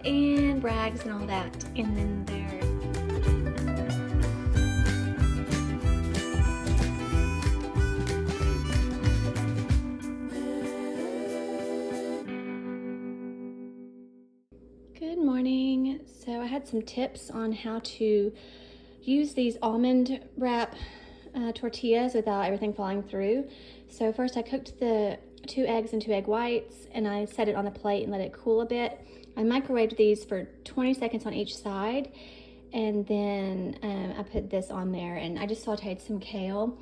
and Bragg's and all that. And then there's Good morning. So I had some tips on how to use these almond wrap tortillas without everything falling through. So first I cooked the 2 eggs and 2 egg whites, and I set it on the plate and let it cool a bit. I microwaved these for 20 seconds on each side, and then I put this on there, and I just sauteed some kale.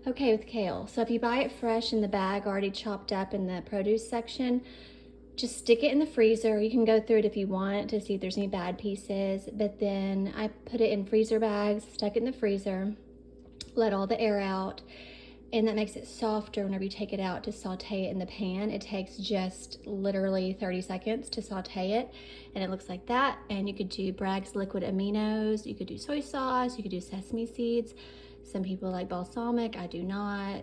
Okay, with kale, so if you buy it fresh in the bag already chopped up in the produce section, just stick it in the freezer. You can go through it if you want to see if there's any bad pieces, but then I put it in freezer bags, stuck it in the freezer, let all the air out, and that makes it softer whenever you take it out to saute it in the pan. It takes just literally 30 seconds to saute it, and it looks like that. And you could do Bragg's liquid aminos, you could do soy sauce, you could do sesame seeds. Some people like balsamic, I do not.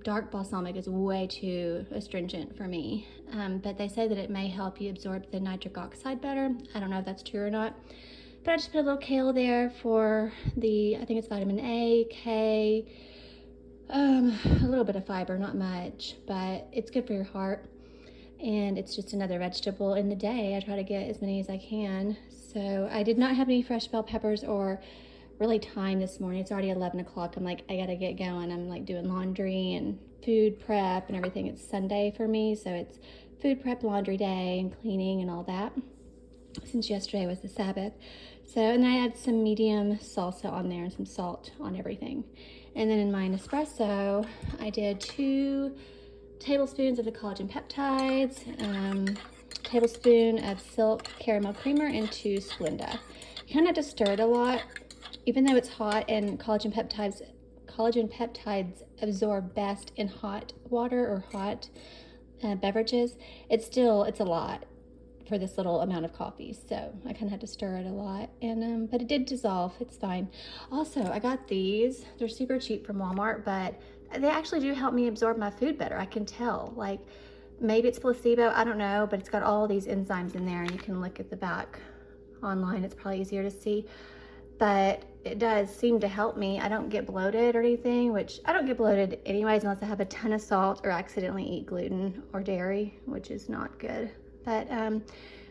Dark balsamic is way too astringent for me, but they say that it may help you absorb the nitric oxide better. I don't know if that's true or not, but I just put a little kale there for the, I think it's vitamin A, K, a little bit of fiber, not much, but it's good for your heart, and it's just another vegetable in the day. I try to get as many as I can. So I did not have any fresh bell peppers or really time this morning. It's already 11 o'clock. I'm like, I gotta get going. I'm like doing laundry and food prep and everything. It's Sunday for me, so it's food prep, laundry day, and cleaning and all that, since yesterday was the Sabbath. So, and I had some medium salsa on there and some salt on everything. And then in my Nespresso, I did 2 tablespoons of the collagen peptides, tablespoon of silk caramel creamer, and 2 Splenda. You kind of have to stir it a lot. Even though it's hot and collagen peptides absorb best in hot water or hot beverages, it's a lot for this little amount of coffee. So I kind of had to stir it a lot, and but it did dissolve. It's fine. Also, I got these. They're super cheap from Walmart, but they actually do help me absorb my food better. I can tell. Like, maybe it's placebo, I don't know, but it's got all these enzymes in there, and you can look at the back online. It's probably easier to see. But it does seem to help me. I don't get bloated or anything, which I don't get bloated anyways unless I have a ton of salt or accidentally eat gluten or dairy, which is not good. But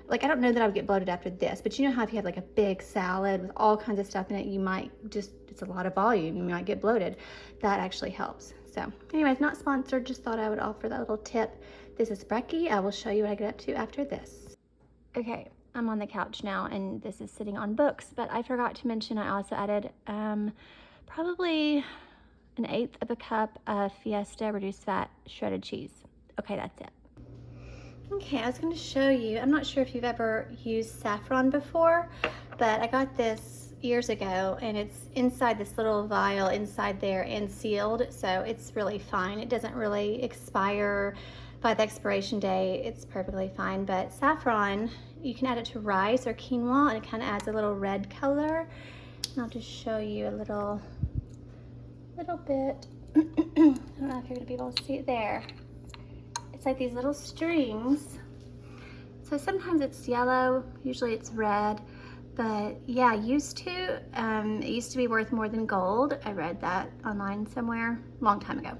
like, I don't know that I would get bloated after this, but you know how if you have like a big salad with all kinds of stuff in it, you might just, it's a lot of volume, you might get bloated. That actually helps. So anyways, not sponsored, just thought I would offer that little tip. This is Breckie. I will show you what I get up to after this. Okay. I'm on the couch now, and this is sitting on books, but I forgot to mention I also added probably 1/8 of a cup of Fiesta reduced fat shredded cheese. Okay, that's it. Okay, I was going to show you, I'm not sure if you've ever used saffron before, but I got this years ago, and it's inside this little vial inside there and sealed, so it's really fine. It doesn't really expire by the expiration date. It's perfectly fine. But saffron, you can add it to rice or quinoa, and it kind of adds a little red color. And I'll just show you a little bit. I don't know if you're gonna be able to see it there. It's like these little strings. So sometimes it's yellow, usually it's red. But yeah, it used to be worth more than gold. I read that online somewhere a long time ago.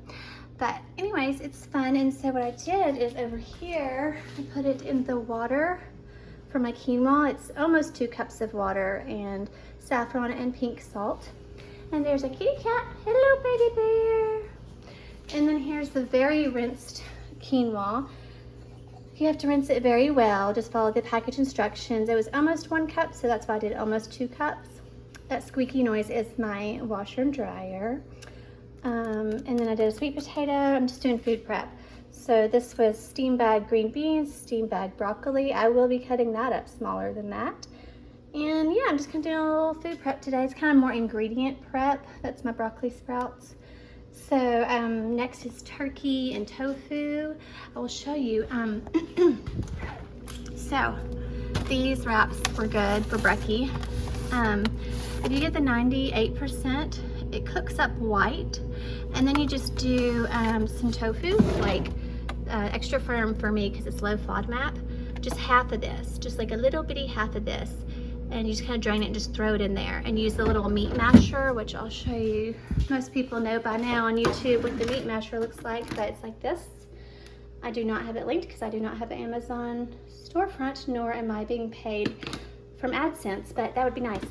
But anyways, it's fun. And so what I did is over here, I put it in the water for my quinoa. It's almost 2 cups of water and saffron and pink salt. And there's a kitty cat. Hello, baby bear. And then here's the very rinsed quinoa. You have to rinse it very well. Just follow the package instructions. It was almost 1 cup, so that's why I did almost 2 cups. That squeaky noise is my washer and dryer. And then I did a sweet potato. I'm just doing food prep. So this was steam bag green beans, steam bag broccoli. I will be cutting that up smaller than that. And yeah, I'm just gonna do a little food prep today. It's kind of more ingredient prep. That's my broccoli sprouts. So next is turkey and tofu. I will show you. So these wraps were good for Breckie. If you get the 98%, it cooks up white, and then you just do some tofu, like extra firm for me because it's low FODMAP. just half of this, just like a little bitty half of this. And you just kind of drain it and just throw it in there and use the little meat masher, which I'll show you. Most people know by now on YouTube what the meat masher looks like, but it's like this. I do not have it linked because I do not have an Amazon storefront, nor am I being paid from AdSense, but that would be nice.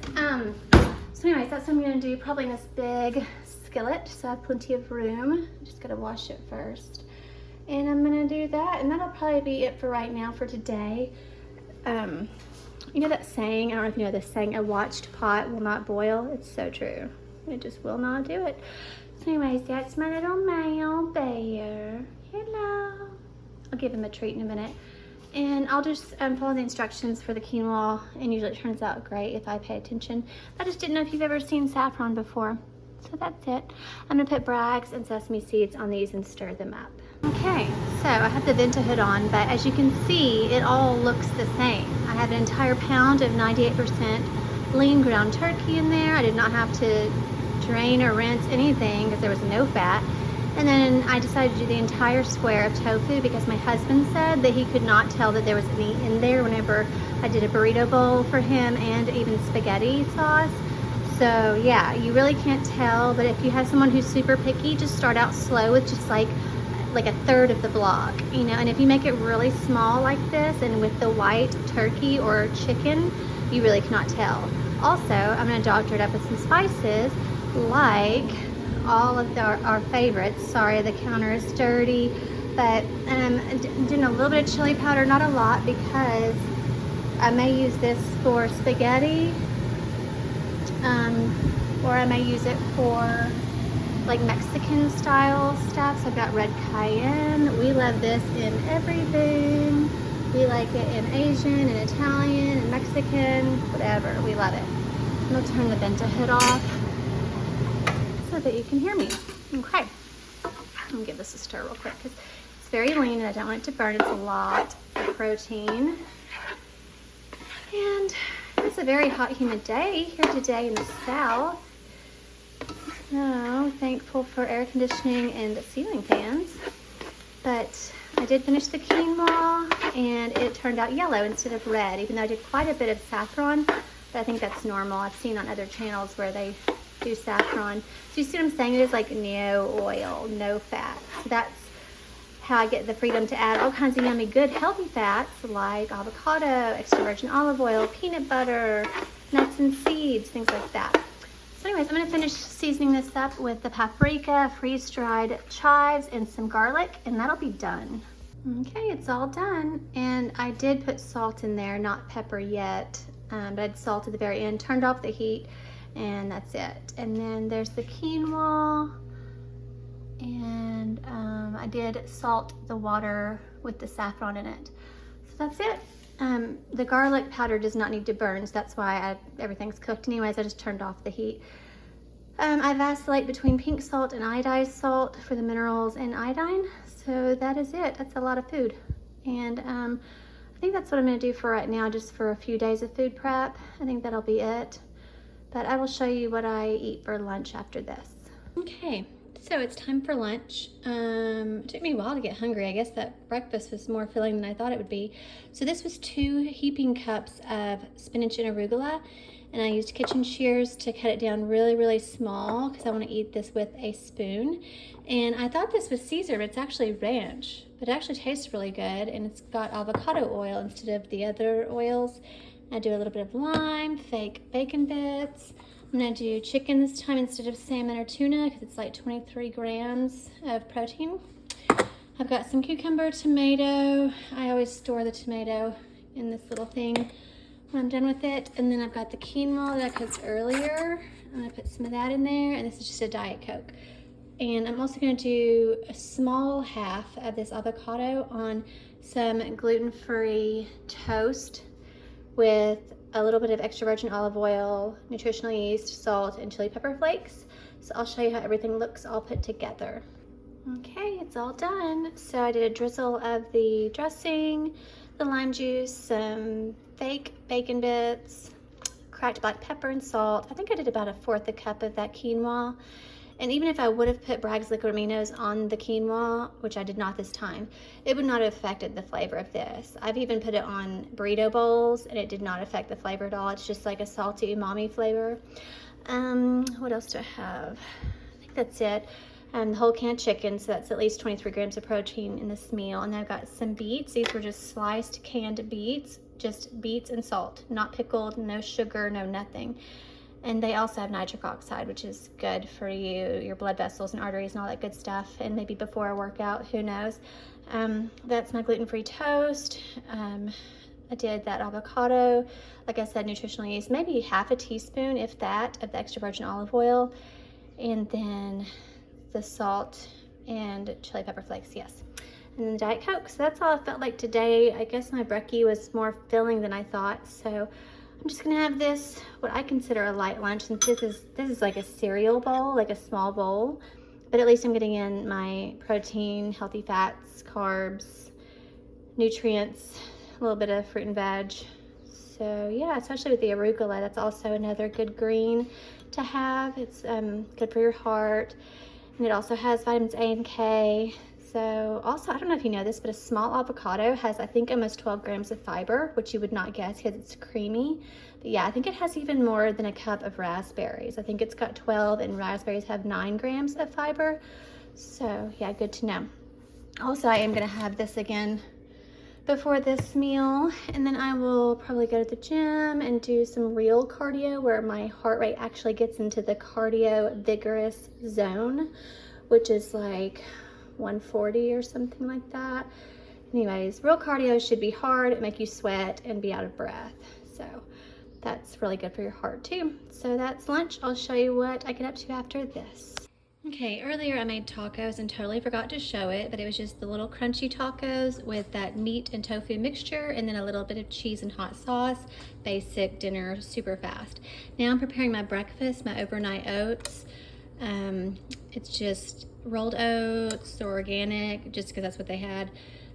So anyways, that's what I'm gonna do, probably in this big skillet, so I have plenty of room. I'm just gotta wash it first. And I'm gonna do that, and that'll probably be it for right now for today. You know that saying, I don't know if you know this saying, a watched pot will not boil? It's so true. It just will not do it. So anyways, that's my little male bear. Hello. I'll give him a treat in a minute. And I'll just follow the instructions for the quinoa, and usually it turns out great if I pay attention. I just didn't know if you've ever seen saffron before. So that's it. I'm gonna put Bragg's and sesame seeds on these and stir them up. Okay, so I have the Venta hood on, but as you can see, it all looks the same. I have an entire pound of 98% lean ground turkey in there. I did not have to drain or rinse anything because there was no fat. And then I decided to do the entire square of tofu because my husband said that he could not tell that there was any in there whenever I did a burrito bowl for him and even spaghetti sauce. So yeah, you really can't tell, but if you have someone who's super picky, just start out slow with just like a third of the block, you know, and if you make it really small like this and with the white turkey or chicken, you really cannot tell. Also, I'm going to doctor it up with some spices like all of our favorites. Sorry, the counter is dirty, but I'm doing a little bit of chili powder, not a lot, because I may use this for spaghetti, or I may use it for like Mexican style stuff. So I've got red cayenne. We love this in everything. We like it in Asian and Italian and Mexican, whatever. We love it. I'm gonna turn the Venta hood off so that you can hear me. Okay. I'm gonna give this a stir real quick because it's very lean and I don't want it to burn. It's a lot of protein. And it's a very hot, humid day here today in the South. So thankful for air conditioning and ceiling fans. But I did finish the quinoa and it turned out yellow instead of red, even though I did quite a bit of saffron, but I think that's normal. I've seen on other channels where they do saffron. So you see what I'm saying? It is like no oil, no fat. So that's how I get the freedom to add all kinds of yummy, good, healthy fats like avocado, extra virgin olive oil, peanut butter, nuts and seeds, things like that. So anyways, I'm gonna finish seasoning this up with the paprika, freeze-dried chives, and some garlic, and that'll be done. Okay, it's all done. And I did put salt in there, not pepper yet, but I'd salt at the very end, turned off the heat, and that's it. And then there's the quinoa, and I did salt the water with the saffron in it. So that's it. The garlic powder does not need to burn, so that's why everything's cooked anyways. I just turned off the heat. I vacillate between pink salt and iodized salt for the minerals and iodine. So that is it. That's a lot of food. And I think that's what I'm going to do for right now, just for a few days of food prep. I think that'll be it. But I will show you what I eat for lunch after this. Okay. So it's time for lunch. It took me a while to get hungry. I guess that breakfast was more filling than I thought it would be. So this was 2 heaping cups of spinach and arugula, and I used kitchen shears to cut it down really, really small because I want to eat this with a spoon. And I thought this was Caesar, but it's actually ranch. But it actually tastes really good, and it's got avocado oil instead of the other oils. I do a little bit of lime, fake bacon bits. I'm gonna do chicken this time instead of salmon or tuna because it's like 23 grams of protein. I've got some cucumber, tomato. I always store the tomato in this little thing when I'm done with it. And then I've got the quinoa that I cooked earlier. I'm gonna put some of that in there, and this is just a Diet Coke. And I'm also gonna do a small half of this avocado on some gluten-free toast with a little bit of extra virgin olive oil, nutritional yeast, salt, and chili pepper flakes. So I'll show you how everything looks all put together. Okay, it's all done. So I did a drizzle of the dressing, the lime juice, some fake bacon bits, cracked black pepper and salt. I think I did about 1/4 cup of that quinoa. And even if I would have put Bragg's liquid aminos on the quinoa, which I did not this time, it would not have affected the flavor of this. I've even put it on burrito bowls and it did not affect the flavor at all. It's just like a salty umami flavor. What else do I have? I think that's it. The whole can of chicken, so that's at least 23 grams of protein in this meal. And I've got some beets. These were just sliced canned beets, just beets and salt, not pickled, no sugar, no nothing. And they also have nitric oxide, which is good for you, your blood vessels and arteries and all that good stuff. And maybe before a workout, who knows? That's my gluten-free toast. I did that avocado, like I said, nutritional yeast, maybe half a teaspoon, if that, of the extra virgin olive oil. And then the salt and chili pepper flakes, yes. And then the Diet Coke. So that's all I felt like today. I guess my brekkie was more filling than I thought. So I'm just gonna have this, what I consider a light lunch, since this is like a cereal bowl, like a small bowl. But at least I'm getting in my protein, healthy fats, carbs, nutrients, a little bit of fruit and veg. So yeah, especially with the arugula, that's also another good green to have. It's good for your heart. And it also has vitamins A and K. So also, I don't know if you know this, but a small avocado has, I think, almost 12 grams of fiber, which you would not guess because it's creamy. But yeah, I think it has even more than a cup of raspberries. I think it's got 12 and raspberries have 9 grams of fiber. So yeah, good to know. Also, I am gonna have this again before this meal, and then I will probably go to the gym and do some real cardio where my heart rate actually gets into the cardio vigorous zone, which is like 140 or something like that. Anyways, real cardio should be hard, make you sweat and be out of breath. So that's really good for your heart too. So that's lunch. I'll show you what I get up to after this. Okay, earlier I made tacos and totally forgot to show it, but it was just the little crunchy tacos with that meat and tofu mixture and then a little bit of cheese and hot sauce. Basic dinner, super fast. Now I'm preparing my breakfast, my overnight oats. It's just rolled oats, organic, just because that's what they had.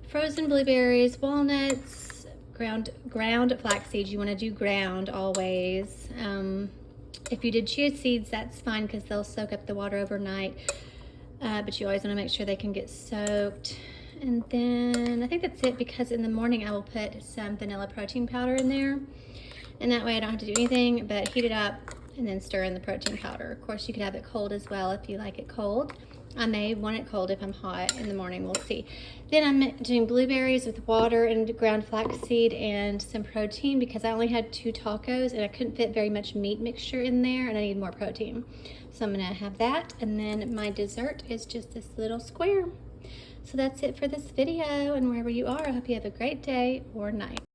Frozen blueberries, walnuts, ground flax seeds. You want to do ground always. If you did chia seeds, that's fine because they'll soak up the water overnight. But you always want to make sure they can get soaked. And then I think that's it, because in the morning I will put some vanilla protein powder in there. And that way I don't have to do anything but heat it up and then stir in the protein powder. Of course, you could have it cold as well if you like it cold. I may want it cold if I'm hot in the morning, we'll see. Then I'm doing blueberries with water and ground flaxseed and some protein because I only had 2 tacos and I couldn't fit very much meat mixture in there and I need more protein. So I'm gonna have that, and then my dessert is just this little square. So that's it for this video, and wherever you are, I hope you have a great day or night.